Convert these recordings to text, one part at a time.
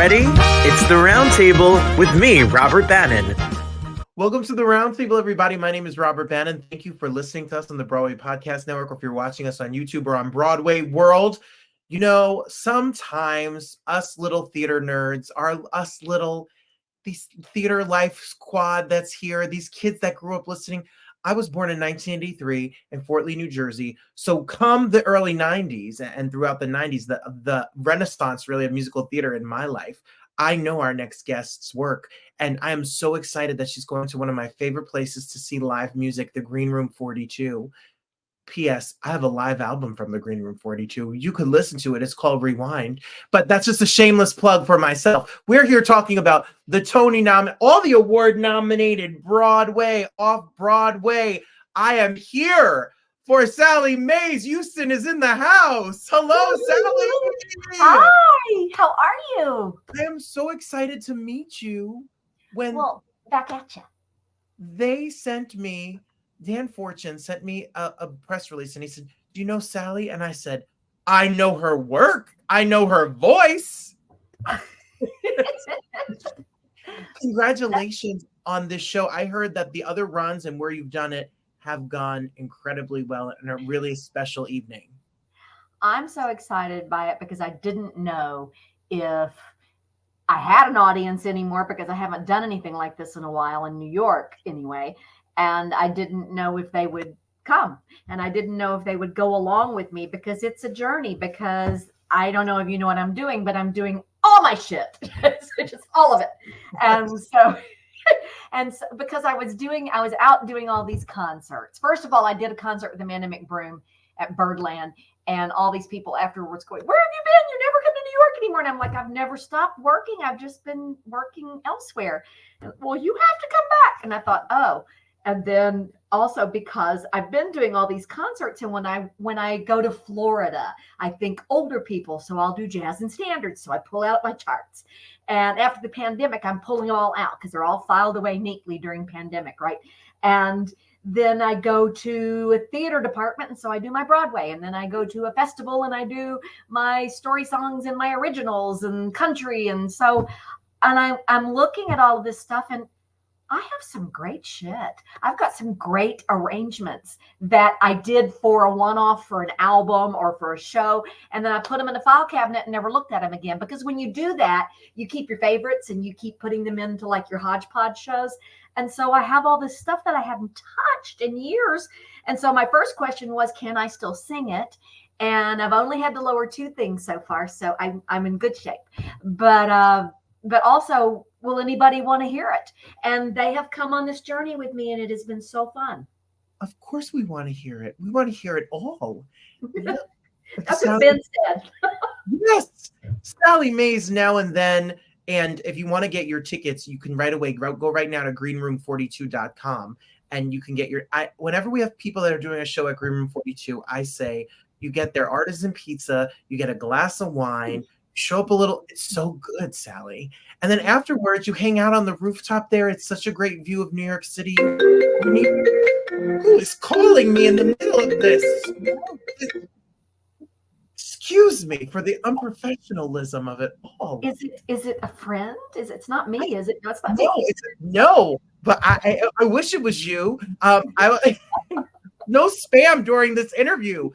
ready? It's the Roundtable with me, Robert Bannon. Welcome to the Roundtable, everybody. My name is Robert Bannon. Thank you for listening to us on the Broadway Podcast Network, or if you're watching us on YouTube or on Broadway World. You know, sometimes us little theater nerds, these theater life squad that's here, these kids that grew up listening. I was born in 1983 in Fort Lee, New Jersey. So come the early 90s and throughout the 90s, the renaissance really of musical theater in my life, I know our next guest's work. And I am so excited that she's going to one of my favorite places to see live music, the Green Room 42. P.S. I have a live album from the Green Room 42. You could listen to it. It's called Rewind. But that's just a shameless plug for myself. We're here talking about the all the award-nominated Broadway, off-Broadway. I am here for Sally Mays. Houston is in the house. Hello, Sally. Hi. How are you? I am so excited to meet you. Well, back at you. They sent me... Dan Fortune sent me a press release and he said, "Do you know Sally?" And I said, "I know her work. I know her voice." Congratulations on this show. I heard that the other runs and where you've done it have gone incredibly well and a really special evening. I'm so excited by it because I didn't know if I had an audience anymore, because I haven't done anything like this in a while in New York anyway. And I didn't know if they would come, and I didn't know if they would go along with me, because it's a journey, because I don't know if you know what I'm doing, but I'm doing all my shit, just all of it. And so because I was out doing all these concerts. First of all, I did a concert with Amanda McBroom at Birdland, and all these people afterwards going, "Where have you been? You never come to New York anymore." And I'm like, "I've never stopped working. I've just been working elsewhere." And, "Well, you have to come back." And I thought, oh. And then also because I've been doing all these concerts, and when I go to Florida, I think older people, so I'll do jazz and standards. So I pull out my charts. And after the pandemic, I'm pulling them all out because they're all filed away neatly during pandemic, right? And then I go to a theater department, and so I do my Broadway. And then I go to a festival and I do my story songs and my originals and country. And so, and I'm looking at all of this stuff, and I have some great shit. I've got some great arrangements that I did for a one-off, for an album or for a show. And then I put them in a file cabinet and never looked at them again. Because when you do that, you keep your favorites and you keep putting them into like your hodgepodge shows. And so I have all this stuff that I haven't touched in years. And so my first question was, can I still sing it? And I've only had to lower two things so far. So I'm in good shape. But also, will anybody want to hear it? And they have come on this journey with me, and it has been so fun. Of course we want to hear it. We want to hear it all. Yeah. That's what Ben said. Yes. Sally Mays Now and Then. And if you want to get your tickets, you can right away go right now to greenroom42.com, and you can get whenever we have people that are doing a show at Green Room 42, I say you get their artisan pizza, you get a glass of wine, show up a little. It's so good, Sally. And then afterwards, you hang out on the rooftop there. It's such a great view of New York City. Who is calling me in the middle of this? Excuse me for the unprofessionalism of it all. Is it a friend? It's not me, is it? No, it's not me. No, but I wish it was you. No spam during this interview.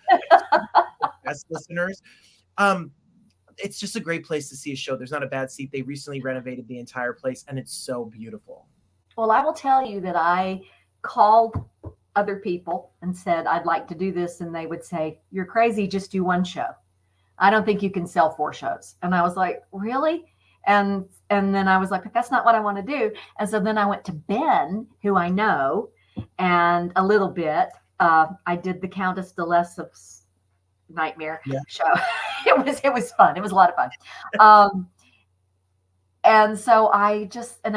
As listeners. It's just a great place to see a show. There's not a bad seat. They recently renovated the entire place, and it's so beautiful. Well, I will tell you that I called other people and said, "I'd like to do this." And they would say, "You're crazy. Just do one show. I don't think you can sell 4 shows." And I was like, "Really?" And then I was like, "But that's not what I want to do." And so then I went to Ben, who I know, and a little bit. I did the Countess de Lesseps Nightmare show. It was fun. It was a lot of fun. And so I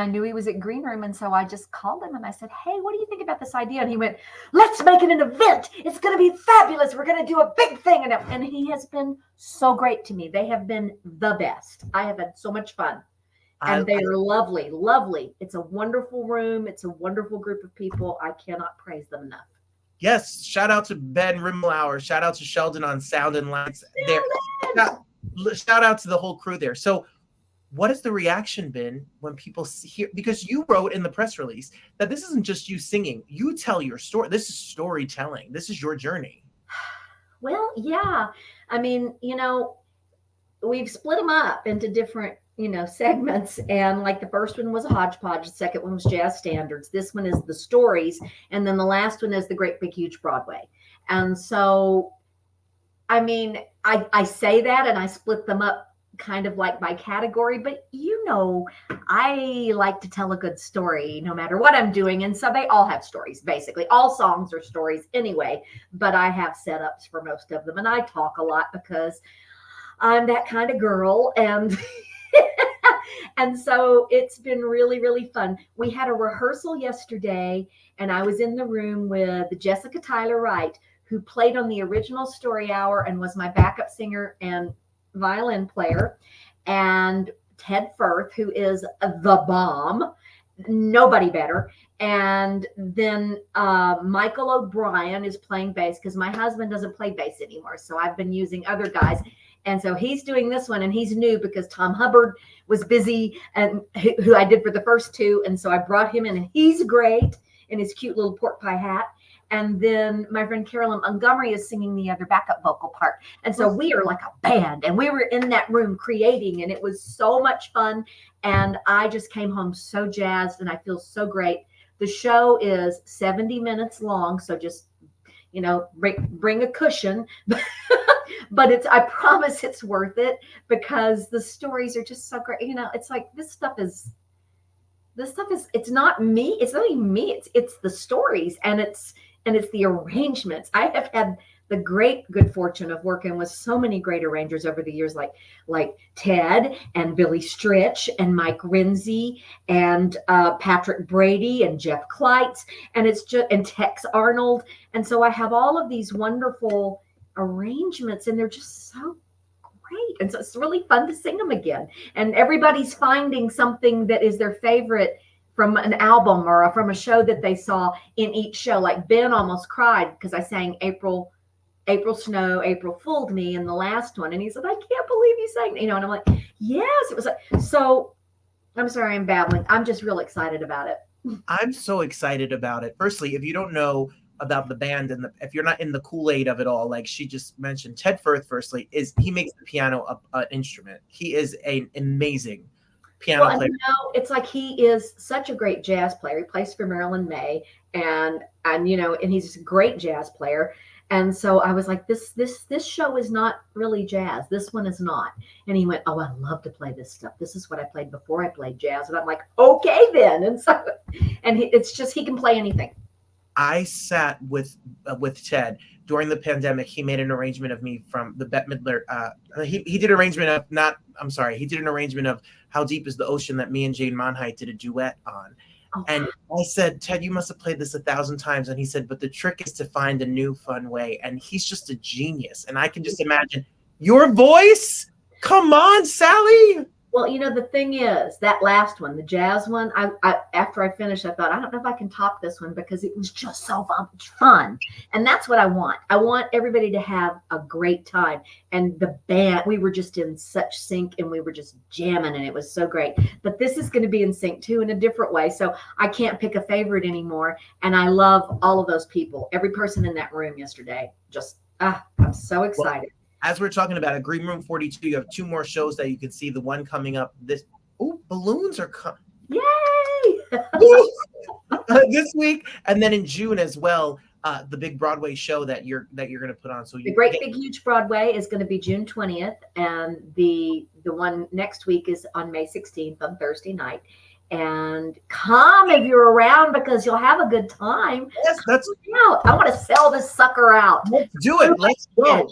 knew he was at Green Room. And so I just called him and I said, "Hey, what do you think about this idea?" And he went, "Let's make it an event. It's going to be fabulous. We're going to do a big thing." And he has been so great to me. They have been the best. I have had so much fun. And they are lovely, lovely. It's a wonderful room. It's a wonderful group of people. I cannot praise them enough. Yes, shout out to Ben Rimmelauer. Shout out to Sheldon on sound and lights. There. Shout out to the whole crew there. So what has the reaction been when people hear, because you wrote in the press release that this isn't just you singing, you tell your story. This is storytelling. This is your journey. Well, yeah. I mean, we've split them up into different, segments. And like the first one was a hodgepodge. The second one was jazz standards. This one is the stories. And then the last one is the Great Big Huge Broadway. And so, I mean, I say that and I split them up kind of like by category, but I like to tell a good story no matter what I'm doing. And so they all have stories, basically. All songs are stories anyway, but I have setups for most of them. And I talk a lot because I'm that kind of girl. And and so it's been really, really fun. We had a rehearsal yesterday, and I was in the room with Jessica Tyler Wright, who played on the original Story Hour and was my backup singer and violin player, and Tedd Firth, who is the bomb, nobody better. And then Michael O'Brien is playing bass because my husband doesn't play bass anymore. So I've been using other guys. And so he's doing this one, and he's new because Tom Hubbard was busy, and who I did for the first two. And so I brought him in, and he's great in his cute little pork pie hat. And then my friend Carolyn Montgomery is singing the other backup vocal part. And so we are like a band, and we were in that room creating, and it was so much fun. And I just came home so jazzed, and I feel so great. The show is 70 minutes long. So just, bring a cushion, but I promise it's worth it because the stories are just so great. It's like, this stuff is, it's not me. It's not even me. It's the stories, and it's the arrangements. I have had the great good fortune of working with so many great arrangers over the years, like Ted and Billy Stritch and Mike Renzi and Patrick Brady and Jeff Kleitz, and Tex Arnold. And so I have all of these wonderful arrangements, and they're just so great. And so it's really fun to sing them again. And everybody's finding something that is their favorite from an album or from a show that they saw in each show. Like Ben almost cried because I sang April Snow, April Fooled Me in the last one. And he said, I can't believe you sang, and I'm like, yes, it was. So I'm sorry, I'm babbling. I'm just real excited about it. I'm so excited about it. Firstly, if you don't know about the band and if you're not in the Kool-Aid of it all, like she just mentioned, Tedd Firth, firstly, he makes the piano an instrument. He is an amazing piano player. It's like he is such a great jazz player. He plays for Marilyn May, and he's a great jazz player. And so I was like, this show is not really jazz. This one is not. And he went, oh, I love to play this stuff. This is what I played before I played jazz. And I'm like, okay then. And so, it's just, he can play anything. I sat with Ted during the pandemic. He made an arrangement of me from the Bette Midler. He did an arrangement of How Deep is the Ocean that me and Jane Monheit did a duet on. Oh. And I said, Ted, you must have played this 1,000 times. And he said, but the trick is to find a new fun way. And he's just a genius. And I can just imagine your voice. Come on, Sally. Well, the thing is, that last one, the jazz one, I after I finished, I thought, I don't know if I can top this one because it was just so much fun. And that's what I want. I want everybody to have a great time. And the band, we were just in such sync, and we were just jamming, and it was so great. But this is going to be in sync too, in a different way. So I can't pick a favorite anymore. And I love all of those people. Every person in that room yesterday, just, I'm so excited. Well, as we're talking about Green Room 42, you have 2 more shows that you can see. The one coming up balloons are coming. Yay! This week, and then in June as well, the big Broadway show that you're going to put on. So the Great Big Huge Broadway is going to be June 20th, and the one next week is on May 16th on Thursday night. And come if you're around because you'll have a good time. Yes, that's out. I want to sell this sucker out. Let's do it. Let's go.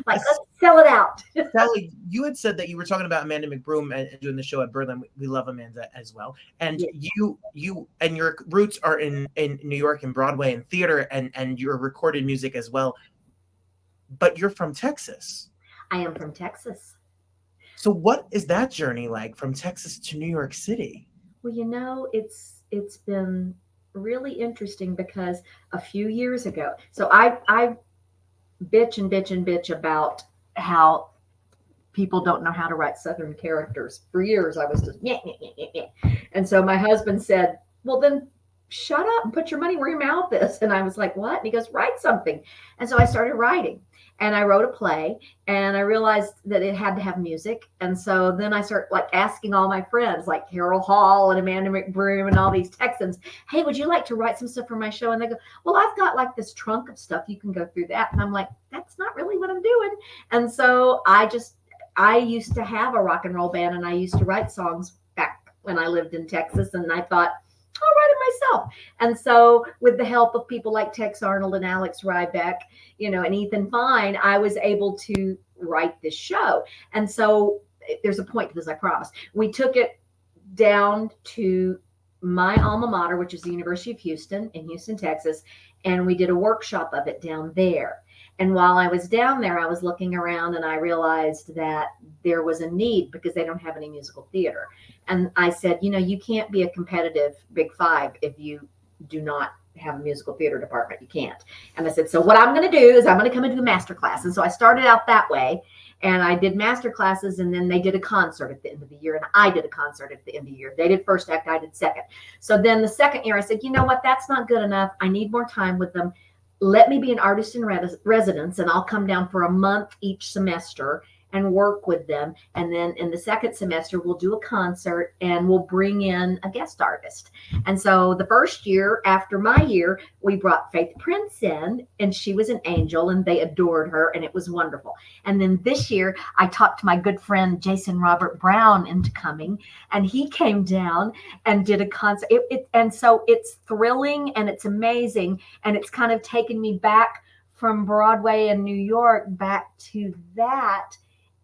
Let's sell it out. Sally, you had said that you were talking about Amanda McBroom and doing the show at Berlin. We love Amanda as well. And you and your roots are in New York and Broadway and theater and your recorded music as well. But you're from Texas. I am from Texas. So what is that journey like from Texas to New York City? Well, it's been really interesting because a few years ago, so I bitch about how people don't know how to write Southern characters. For years, I was just, yeah, yeah, yeah, yeah, yeah. And so my husband said, well, then shut up and put your money where your mouth is. And I was like, what? And he goes, write something. And so I started writing, and I wrote a play, and I realized that it had to have music. And so then I started like asking all my friends, like Carol Hall and Amanda McBroom and all these Texans, hey, would you like to write some stuff for my show? And they go, well, I've got like this trunk of stuff. You can go through that. And I'm like, that's not really what I'm doing. And so I used to have a rock and roll band, and I used to write songs back when I lived in Texas. And I thought, I'll write it myself. And so with the help of people like Tex Arnold and Alex Rybeck, and Ethan Fine, I was able to write this show. And so there's a point to this, I promise. We took it down to my alma mater, which is the University of Houston in Houston, Texas. And we did a workshop of it down there. And while I was down there, I was looking around, and I realized that there was a need because they don't have any musical theater. And I said, you can't be a competitive Big Five if you do not have a musical theater department. You can't. And I said, so what I'm going to do is I'm going to come into the master class. And so I started out that way, and I did master classes, and then they did a concert at the end of the year, and I did a concert at the end of the year. They did first act, I did second. So then the second year I said, you know what, that's not good enough. I need more time with them. Let me be an artist in residence, and I'll come down for a month each semester and work with them. And then in the second semester, we'll do a concert, and we'll bring in a guest artist. And so the first year after my year, we brought Faith Prince in, and she was an angel, and they adored her, and it was wonderful. And then this year, I talked my good friend Jason Robert Brown into coming, and he came down and did a concert. And so it's thrilling, and it's amazing, and it's kind of taken me back from Broadway and New York back to that.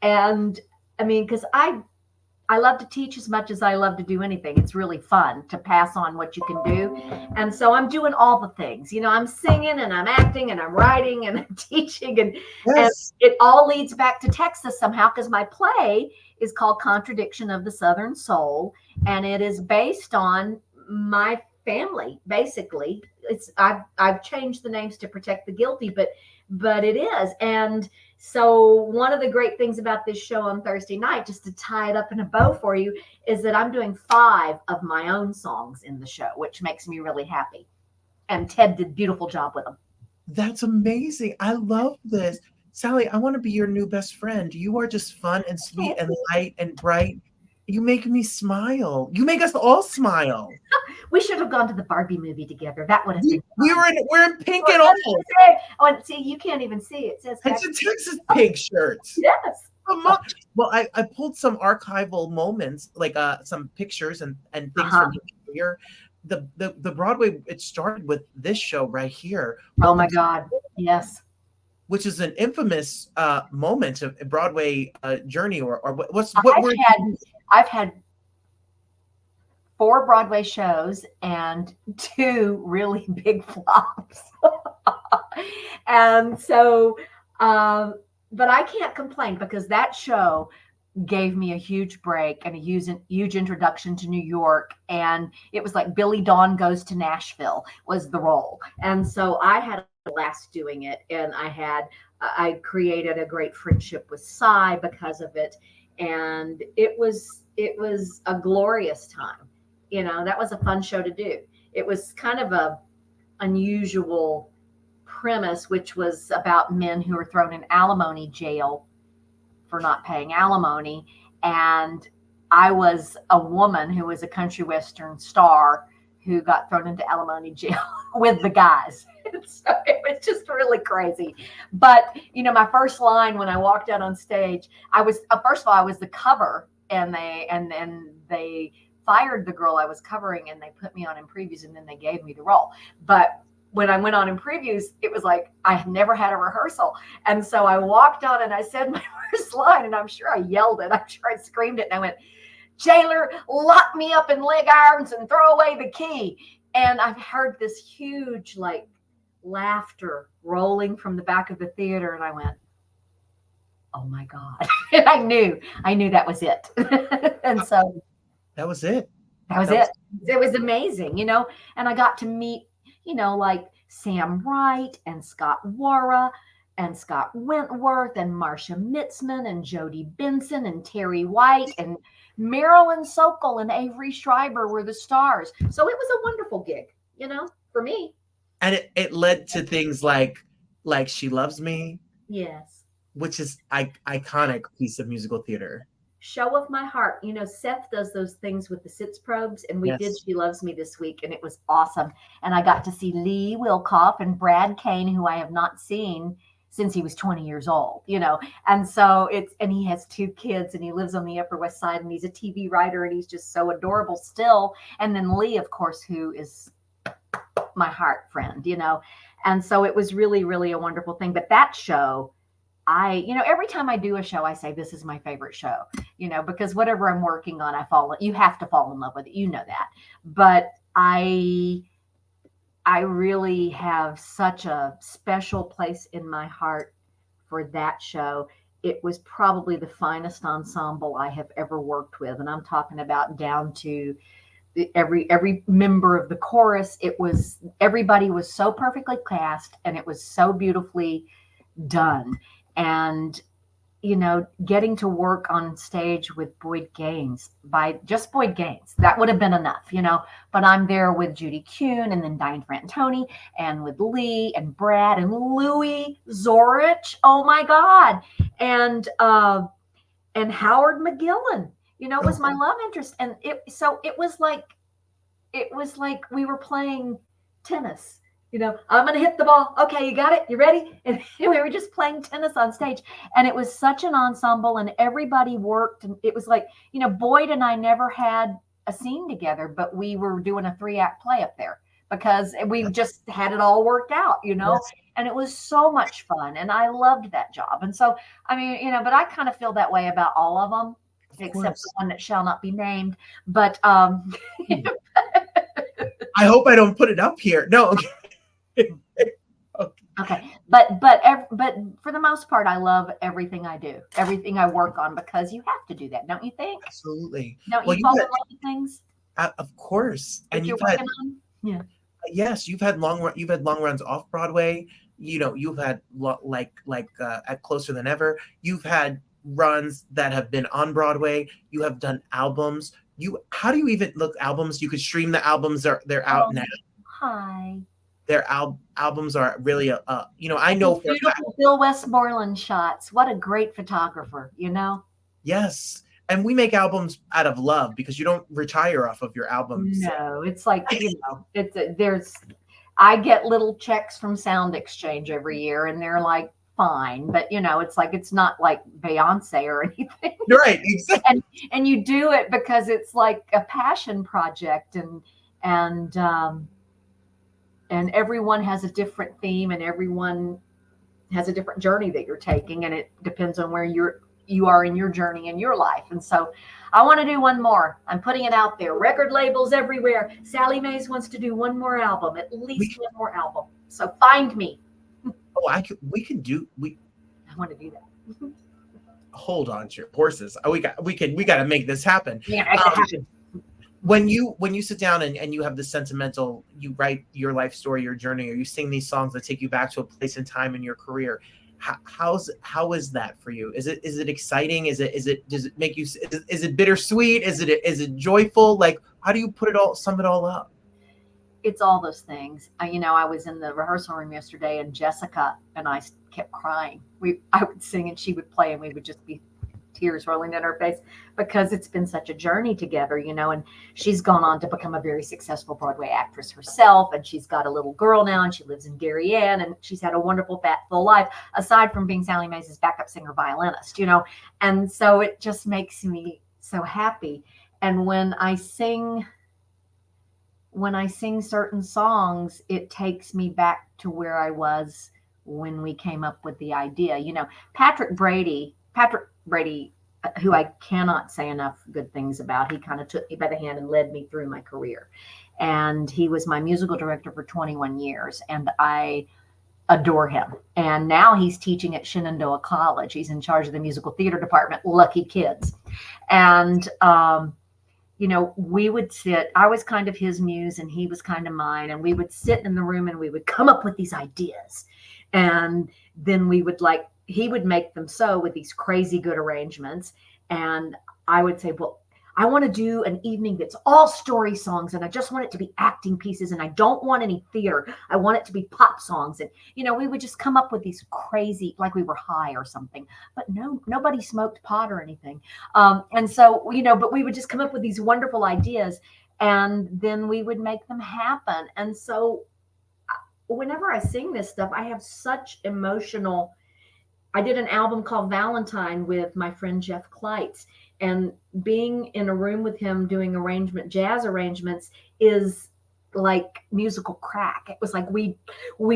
And I mean, because I love to teach as much as I love to do anything. It's really fun to pass on what you can do. And so I'm doing all the things. I'm singing, and I'm acting, and I'm writing, and I'm teaching. And it all leads back to Texas somehow, because my play is called Contradiction of the Southern Soul. And it is based on my family, basically. I've changed the names to protect the guilty, but it is. And so one of the great things about this show on Thursday night, just to tie it up in a bow for you, is that I'm doing 5 of my own songs in the show, which makes me really happy. And Ted did a beautiful job with them. That's amazing. I love this. Sally, I want to be your new best friend. You are just fun and sweet and light and bright. You make me smile. You make us all smile. We should have gone to the Barbie movie together. That would have been fun. We're in pink and all. Oh, see, you can't even see it. It says it's a Texas pig shirt. Yes. Well, I pulled some archival moments, like some pictures and things from here. The Broadway, it started with this show right here. Oh my God. Yes. Which is an infamous moment of Broadway journey, or I've had 4 Broadway shows and 2 really big flops. And so, but I can't complain, because that show gave me a huge break and a huge introduction to New York. And it was like Billy Dawn Goes to Nashville was the role. And so I had a blast doing it. And I created a great friendship with Cy because of it. And it was a glorious time. That was a fun show to do. It was kind of a unusual premise, which was about men who were thrown in alimony jail for not paying alimony. And I was a woman who was a country western star who got thrown into alimony jail with the guys. So it was just really crazy. But, my first line when I walked out on stage, I was, first of all, I was the cover, and they fired the girl I was covering, and they put me on in previews, and then they gave me the role. But when I went on in previews, it was like I had never had a rehearsal. And so I walked on and I said my first line, and I'm sure I yelled it. I'm sure I screamed it. And I went, "Jailer, lock me up in leg irons and throw away the key." And I've heard this huge laughter rolling from the back of the theater. And I went, oh my God. And I knew that was it. And so that was it. It was amazing, and I got to meet, like Sam Wright and Scott Wara and Scott Wentworth and Marcia Mitzman and Jodie Benson and Terry White and Marilyn Sokol and Avery Schreiber were the stars. So it was a wonderful gig, for me. And it led to things like She Loves Me. Yes. Which is iconic piece of musical theater. Show of My Heart. Seth does those things with the Sitzprobes, and we did She Loves Me this week, and it was awesome. And I got to see Lee Wilkoff and Brad Kane, who I have not seen since he was 20 years old, and so and he has 2 kids, and he lives on the Upper West Side, and he's a TV writer, and he's just so adorable still. And then Lee, of course, who is my heart friend, and so it was really, really a wonderful thing. But that show, every time I do a show, I say, this is my favorite show, because whatever I'm working on, you have to fall in love with it. That. But I really have such a special place in my heart for that show. It was probably the finest ensemble I have ever worked with. And I'm talking about down to every member of the chorus. Everybody was so perfectly cast, and it was so beautifully done. And, getting to work on stage with Boyd Gaines, just Boyd Gaines, that would have been enough, but I'm there with Judy Kuhn and then Diane Frantoni and with Lee and Brad and Louis Zorich. Oh my God. And Howard McGillen, was my love interest. And it was like we were playing tennis. I'm going to hit the ball. Okay, you got it? You ready? And we were just playing tennis on stage. And it was such an ensemble, and everybody worked. And it was like, Boyd and I never had a scene together, but we were doing a 3-act play up there because we just had it all worked out, Yes. And it was so much fun. And I loved that job. And so, but I kind of feel that way about all of them, except the one that shall not be named. But I hope I don't put it up here. No. Okay. But for the most part, I love everything I do, everything I work on, because you have to do that, don't you think? Absolutely. Don't you fall in love with things? Of course. And you're working on? Yeah. Yes, you've had long runs off Broadway. You've had at Closer Than Ever. You've had runs that have been on Broadway. You have done albums. How do you even look albums? You could stream the albums. They're out now. Hi. Their albums are really I know for beautiful Bill Westmoreland shots. What a great photographer, Yes. And we make albums out of love, because you don't retire off of your albums. No, it's like, I get little checks from Sound Exchange every year, and they're like, fine, but it's like, it's not like Beyonce or anything. Right, exactly. And you do it because it's like a passion project, and everyone has a different theme, and everyone has a different journey that you're taking, and it depends on where you are in your journey in your life. And so I want to do one more. I'm putting it out there. Record labels everywhere. Sally Mays wants to do one more album, at least one more album. So find me. Oh, we I want to do that. Hold on to your horses. We got to make this happen. Yeah, make it happen. When you sit down and you have this sentimental, you write your life story, your journey, or you sing these songs that take you back to a place in time in your career, how is that for you? Is it exciting? Does it make you, is it bittersweet? Is it joyful? Like, how do you sum it all up? It's all those things. I was in the rehearsal room yesterday, and Jessica and I kept crying. I would sing and she would play, and we would just be tears rolling down her face, because it's been such a journey together, and she's gone on to become a very successful Broadway actress herself, and she's got a little girl now, and she lives in Darien, and she's had a wonderful, fat, full life, aside from being Sally Mays' backup singer violinist, and so it just makes me so happy. And when I sing certain songs, it takes me back to where I was when we came up with the idea. Patrick Brady, who I cannot say enough good things about. He kind of took me by the hand and led me through my career. And he was my musical director for 21 years. And I adore him. And now he's teaching at Shenandoah College. He's in charge of the musical theater department. Lucky kids. And, we would sit, I was kind of his muse and he was kind of mine. And we would sit in the room and we would come up with these ideas. And then he would make them so with these crazy good arrangements. And I would say, well, I want to do an evening that's all story songs, and I just want it to be acting pieces, and I don't want any theater. I want it to be pop songs. And, we would just come up with these crazy, like we were high or something, but nobody smoked pot or anything. And so, but we would just come up with these wonderful ideas, and then we would make them happen. And so whenever I sing this stuff, I have such emotional. I did an album called Valentine with my friend Jeff Kleitz, and being in a room with him doing jazz arrangements is like musical crack. It was like we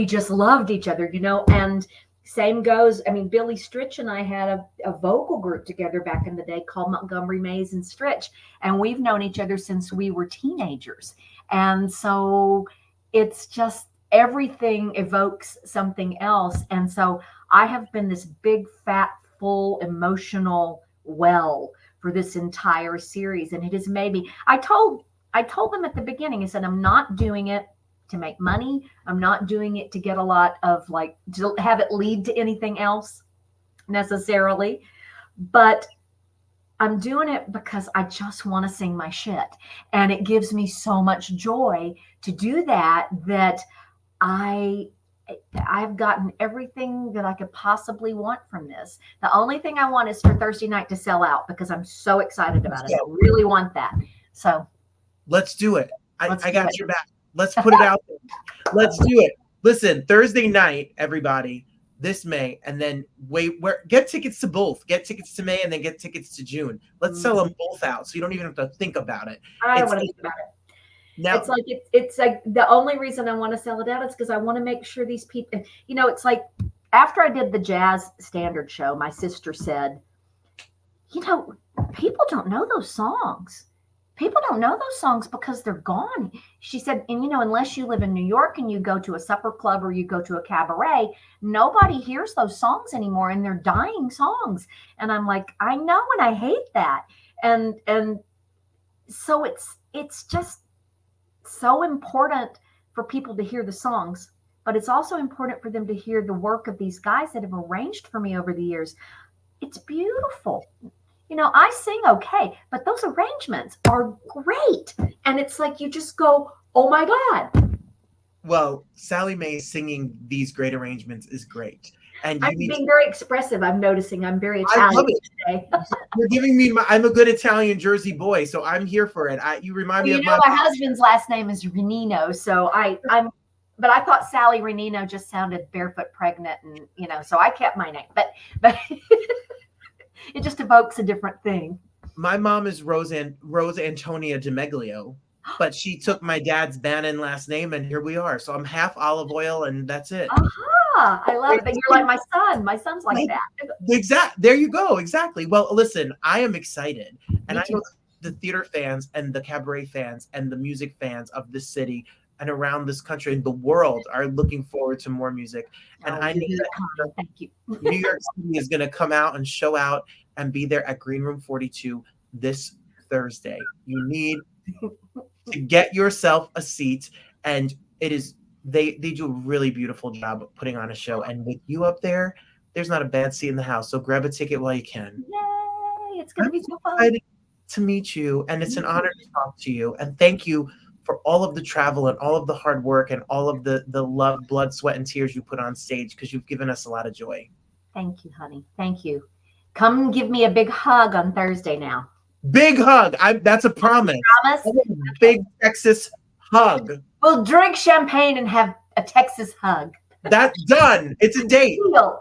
just loved each other, and same goes. I mean, Billy Stritch and I had a vocal group together back in the day called Montgomery, Mays, and Stritch, and we've known each other since we were teenagers. And so it's just everything evokes something else. And so I have been this big, fat, full, emotional well for this entire series. And it has made me, I told them at the beginning, I said, I'm not doing it to make money. I'm not doing it to get a lot of to have it lead to anything else necessarily, but I'm doing it because I just want to sing my shit. And it gives me so much joy to do that I've gotten everything that I could possibly want from this. The only thing I want is for Thursday night to sell out, because I'm so excited about it. I really want that. So let's do it. I got your back. Let's put it out there. Let's do it. Listen, Thursday night, everybody, this May, and then get tickets to both. Get tickets to May and then get tickets to June. Let's sell them both out so you don't even have to think about it. I don't want to think about it. Now, it's like the only reason I want to sell it out is because I want to make sure these people, it's like after I did the jazz standard show, my sister said, people don't know those songs. People don't know those songs because they're gone. She said, and unless you live in New York and you go to a supper club or you go to a cabaret, nobody hears those songs anymore, and they're dying songs. And I'm like, I know, and I hate that. And so it's just so important for people to hear the songs, but it's also important for them to hear the work of these guys that have arranged for me over the years. It's beautiful. I sing okay, but those arrangements are great. And it's like, you just go, oh my God. Well, Sally Mae singing these great arrangements is great. And I'm being very expressive. I'm noticing I'm very Italian today. You're giving me I'm a good Italian Jersey boy, so I'm here for it. You remind me of my husband's last name is Renino, so but I thought Sally Renino just sounded barefoot pregnant, and so I kept my name. But it just evokes a different thing. My mom is Rose Antonia DiMeglio, but she took my dad's Bannon last name, and here we are. So I'm half olive oil, and that's it. I love it. You're like my son. My son's like that. There you go. Exactly. Well, listen, I am excited. And I know the theater fans and the cabaret fans and the music fans of this city and around this country and the world are looking forward to more music. And I know that thank you. New York City is going to come out and show out and be there at Green Room 42 this Thursday. You need to get yourself a seat, and they do a really beautiful job of putting on a show. And with you up there, there's not a bad seat in the house. So grab a ticket while you can. Yay! It's going to be so fun. I'm excited to meet you, and it's an honor to talk to you. And thank you for all of the travel and all of the hard work and all of the love, blood, sweat, and tears you put on stage, because you've given us a lot of joy. Thank you, honey. Thank you. Come give me a big hug on Thursday now. Big hug. That's a promise. Promise? Big Texas hug. We'll drink champagne and have a Texas hug. That's done. It's a date. Deal.